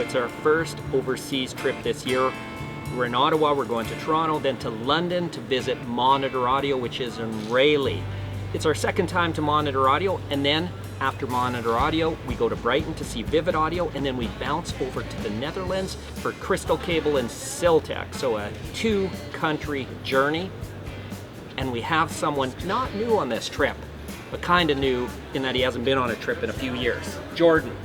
It's our first overseas trip this year. We're in Ottawa, we're going to Toronto, then to London to visit Monitor Audio, which is in Raleigh. It's our second time to Monitor Audio, and then after Monitor Audio, we go to Brighton to see Vivid Audio, and then we bounce over to the Netherlands for Crystal Cable and Siltech. So a 2-country journey. And we have someone not new on this trip, but kind of new in that he hasn't been on a trip in a few years. Jordan.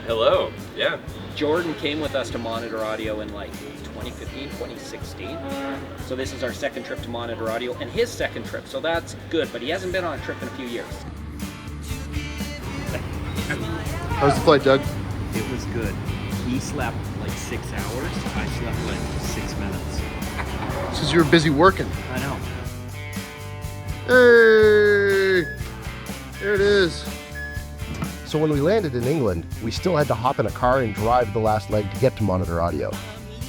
Hello, yeah. Jordan came with us to Monitor Audio in like 2015, 2016. So this is our second trip to Monitor Audio and his second trip, so that's good, but he hasn't been on a trip in a few years. How was the flight, Doug? It was good. He slept like 6 hours. I slept like 6 minutes. Since you were busy working. I know. Hey! There it is. So when we landed in England, we still had to hop in a car and drive the last leg to get to Monitor Audio.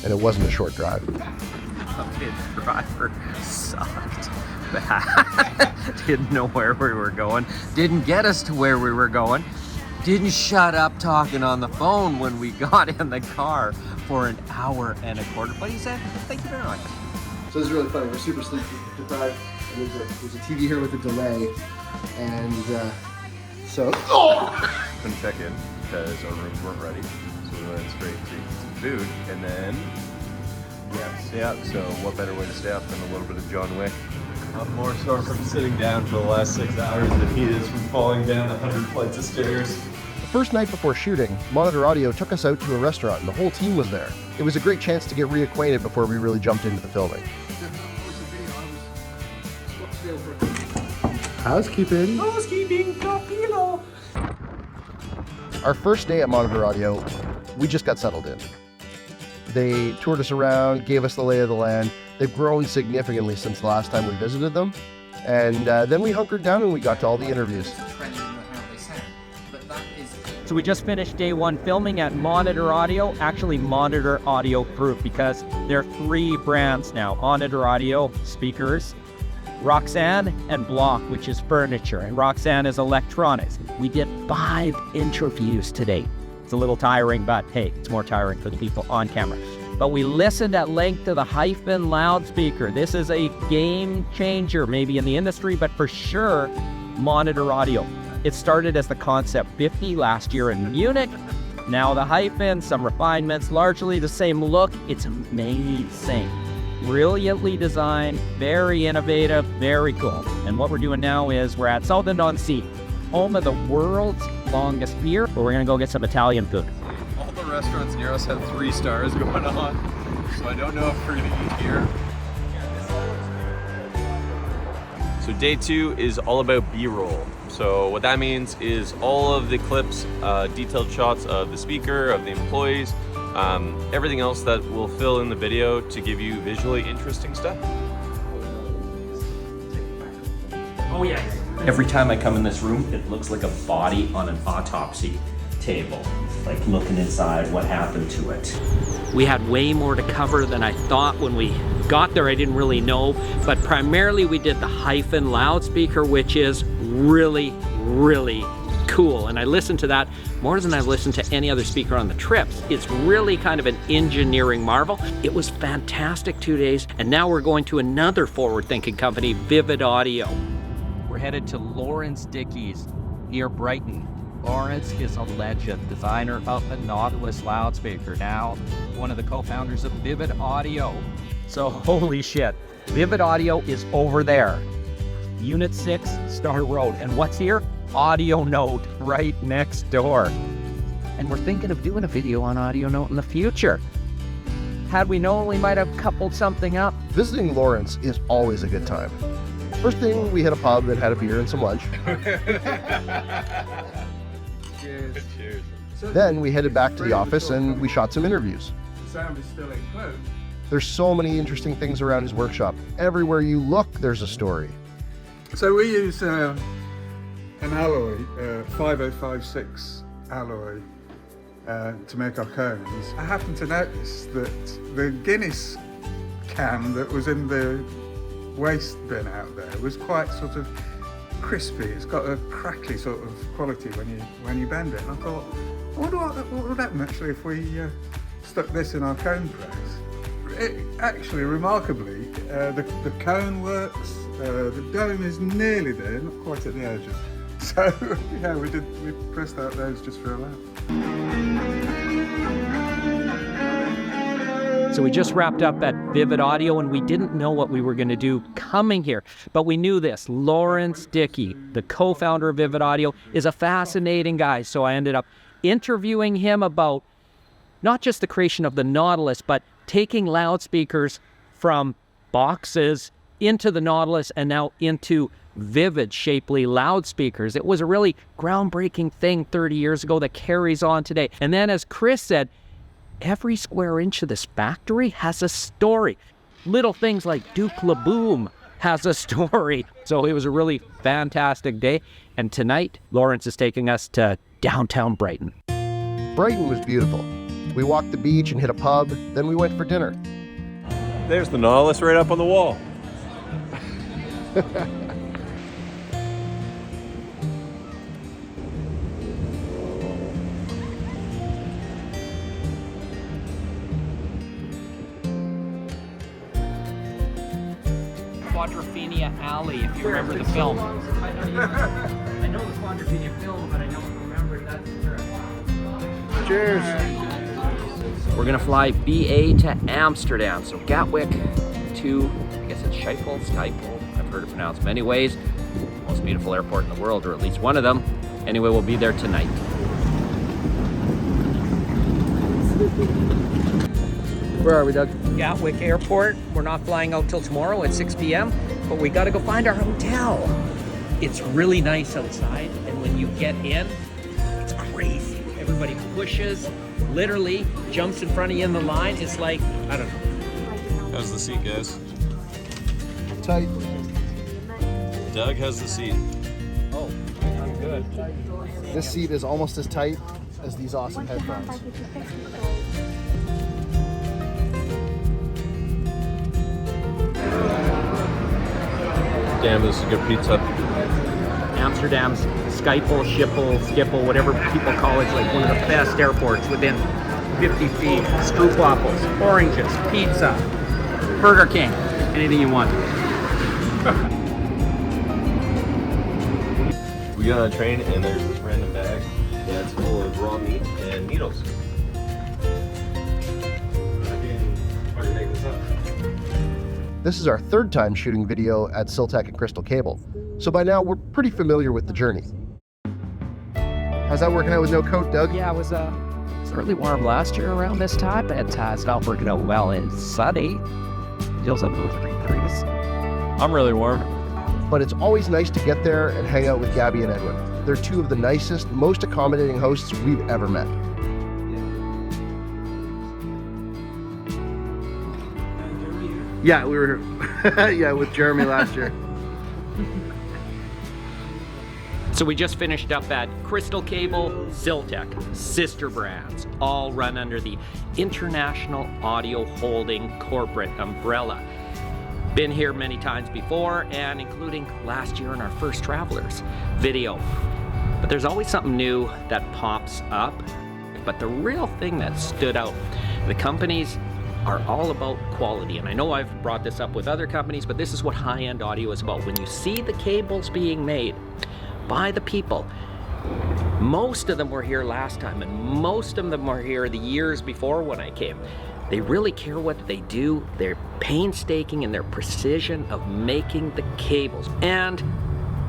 And it wasn't a short drive. The driver sucked bad. Didn't know where we were going. Didn't get us to where we were going. Didn't shut up talking on the phone when we got in the car for an hour and a quarter. But he said, thank you very much. So this is really funny. We're super sleep deprived. And there's a TV here with a delay. And Couldn't check in because our rooms weren't ready. So we went straight to eat some food. And then, so what better way to stay up than a little bit of John Wick? I'm more sore from sitting down for the last 6 hours than he is from falling down 100 flights of stairs. The first night before shooting, Monitor Audio took us out to a restaurant and the whole team was there. It was a great chance to get reacquainted before we really jumped into the filming. Housekeeping. Housekeeping, Capillo. Our first day at Monitor Audio, we just got settled in. They toured us around, gave us the lay of the land. They've grown significantly since the last time we visited them. And then we hunkered down and we got to all the interviews. So we just finished day 1 filming at Monitor Audio, actually Monitor Audio Group, because there are 3 brands now. Monitor Audio speakers, Roxanne, and Block, which is furniture, and Roxanne is electronics. We did 5 interviews today. It's a little tiring, but hey, it's more tiring for the people on camera. But we listened at length to the Hyphn loudspeaker. This is a game changer, maybe in the industry, but for sure, Monitor Audio. It started as the Concept 50 last year in Munich. Now the Hyphn, some refinements, largely the same look. It's amazing. Brilliantly designed, very innovative, very cool. And what we're doing now is we're at Southend-on-Sea, home of the world's longest beer, but we're gonna go get some Italian food. All the restaurants near us have 3 stars going on, so I don't know if we're gonna eat here. So day 2 is all about B-roll. So what that means is all of the clips, detailed shots of the speaker, of the employees, everything else that will fill in the video to give you visually interesting stuff. Oh yeah. Every time I come in this room, it looks like a body on an autopsy table, like looking inside what happened to it. We had way more to cover than I thought when we got there. I didn't really know, but primarily we did the Hyphn loudspeaker, which is really, really cool. And I listened to that more than I've listened to any other speaker on the trips. It's really kind of an engineering marvel. It was fantastic 2 days. And now we're going to another forward-thinking company, Vivid Audio. We're headed to Laurence Dickie's near Brighton. Laurence is a legend, designer of the Nautilus loudspeaker, now one of the co-founders of Vivid Audio. So holy shit, Vivid Audio is over there. Unit 6, Star Road. And what's here? Audio Note right next door. And we're thinking of doing a video on Audio Note in the future. Had we known, we might have coupled something up. Visiting Laurence is always a good time. First thing, we hit a pub and had a beer and some lunch. Cheers. Cheers. Then we headed back to the office and we shot some interviews. The sound is still enclosed. There's so many interesting things around his workshop. Everywhere you look, there's a story. So we use an alloy, 5056 alloy, to make our cones. I happened to notice that the Guinness can that was in the waste bin out there was quite sort of crispy. It's got a crackly sort of quality when you bend it. And I thought, I wonder what would happen actually if we stuck this in our cone press. Actually, remarkably, the cone works. The dome is nearly there, not quite at the edges. So yeah, we pressed out those just for a laugh. So we just wrapped up at Vivid Audio, and we didn't know what we were going to do coming here, but we knew this. Laurence Dickie, the co-founder of Vivid Audio, is a fascinating guy. So I ended up interviewing him about not just the creation of the Nautilus, but taking loudspeakers from boxes into the Nautilus and now into vivid, shapely loudspeakers. It was a really groundbreaking thing 30 years ago that carries on today. And then, as Chris said, every square inch of this factory has a story. Little things like Duke LaBoom has a story. So it was a really fantastic day. And tonight, Laurence is taking us to downtown Brighton. Brighton was beautiful. We walked the beach and hit a pub, then we went for dinner. There's the Nautilus right up on the wall. Quadrophenia Alley, if you remember the film. I know the Quadrophenia film, but I don't remember that. Cheers. We're gonna fly BA to Amsterdam, so Gatwick to, I guess it's Schiphol, I've heard it pronounced many ways. Most beautiful airport in the world, or at least one of them. Anyway, we'll be there tonight. Where are we, Doug? Gatwick Airport. We're not flying out till tomorrow at 6 p.m., but we gotta go find our hotel. It's really nice outside, and when you get in, it's crazy. Everybody pushes, literally jumps in front of you in the line. It's like, I don't know. How's the seat, guys? Tight. Doug has the seat. Oh, I'm good. This seat is almost as tight as these awesome headphones. Damn, this is good pizza. Amsterdam's Schiphol, Schiphol, whatever people call it, like one of the best airports within 50 feet. Stroopwafels, oranges, pizza, Burger King, anything you want. We got on a train and there's this random bag that's full of raw meat and needles. Why do you make this up? This is our third time shooting video at Siltech and Crystal Cable, so by now we're pretty familiar with the journey. How's that working out with no coat, Doug? Yeah, it was really warm last year around this time, but it's not working out well. It's sunny. Feels like 3 degrees. I'm really warm. But it's always nice to get there and hang out with Gabby and Edwin. They're two of the nicest, most accommodating hosts we've ever met. Yeah, we were with Jeremy last year. So we just finished up at Crystal Cable, Siltech, sister brands, all run under the International Audio Holding corporate umbrella. Been here many times before, and including last year in our first Travelers video. But there's always something new that pops up. But the real thing that stood out, the companies are all about quality. And I know I've brought this up with other companies, but this is what high-end audio is about. When you see the cables being made by the people, most of them were here last time, and most of them were here the years before when I came. They really care what they do. They're painstaking in their precision of making the cables. And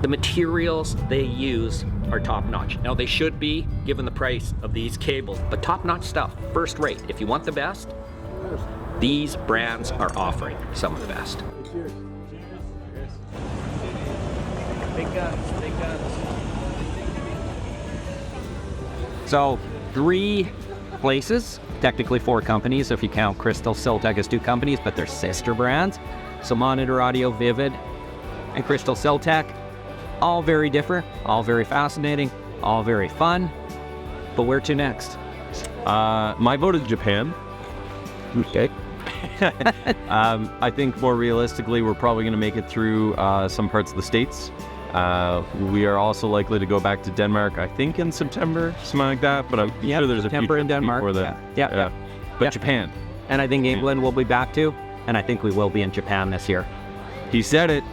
the materials they use are top-notch. Now, they should be, given the price of these cables, but top-notch stuff, first rate. If you want the best, these brands are offering some of the best. Big guns, big guns. So, 3 places, technically 4 companies if you count Crystal, Siltech as 2 companies, but they're sister brands. So Monitor Audio, Vivid, and Crystal Siltech, all very different, all very fascinating, all very fun. But where to next? My vote is Japan. Okay. I think more realistically, we're probably going to make it through some parts of the States. We are also likely to go back to Denmark, I think in September, something like that. But I'm sure there's a September few in Denmark. before that. Yeah. But Japan. And I think England will be back too. And I think we will be in Japan this year. He said it.